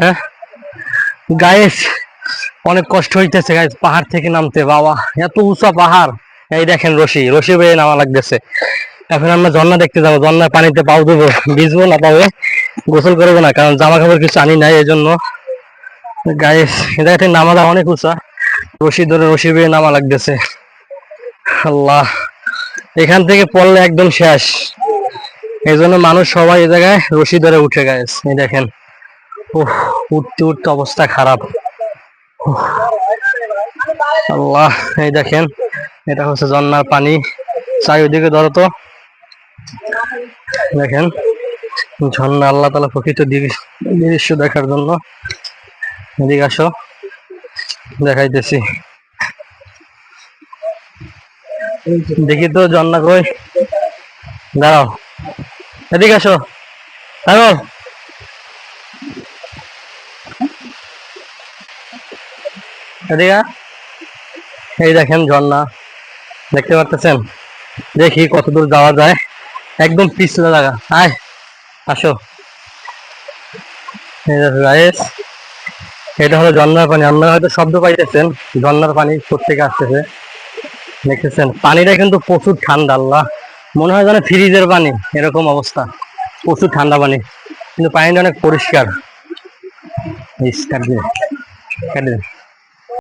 হ্যাঁ গাইস, অনেক কষ্ট হইতেছে গাইস পাহাড় থেকে নামতে। বাবা এত উঁচা পাহাড়। এই দেখেন রশি রশি বেয়ে নামা লাগতেছে। এখন আমরা ঝর্ণা দেখতে যাবো, ঝর্ণার পানিতে পাও দেবো, ভিজবো না পাবে, গোসল করবো না কারণ জামা কাপড় কিছু আনি নাই এই জন্য। গাইস এটা একটা নামাটা অনেক উঁচা, রশি ধরে রশি বেয়ে নামা লাগতেছে। আল্লাহ, এখান থেকে পড়লে একদম শেষ। এই জন্য মানুষ সবাই এই জায়গায় রশি ধরে উঠে গাইস। এই দেখেন, উফ, উঠতে উঠতে অবস্থা খারাপ। উফ, আল্লাহ, এই দেখেন এটা হচ্ছে ঝর্ণার পানি। চারিদিকে ধরো তো, দেখেন ঝর্ণা। আল্লাহ তালা প্রকৃত দৃশ্য দেখার জন্য এদিকে আসো, দেখাইতেছি। দেখি তো ঝর্ণা কই, দাঁড়াও, এদিকে আসো, থাকো, এদিকে। এই দেখেন ঝর্ণা, দেখতে পারতেছেন? দেখি কতদূর যাওয়া যায়, একদম পিছলা জায়গা। আয়, আসো। এই দেখো গাইস, এটা হলো ঝর্ণার পানি। আপনারা হয়তো শব্দ পাইতেছেন, ঝর্ণার পানি কোত্থেকে আসতেছে দেখতেছেন। পানিটা কিন্তু প্রচুর ঠান্ডা। আল্লাহ, মনে হয় যেন ফ্রিজের পানি, এরকম অবস্থা। প্রচুর ঠান্ডা পানি, কিন্তু পানিটা অনেক পরিষ্কার।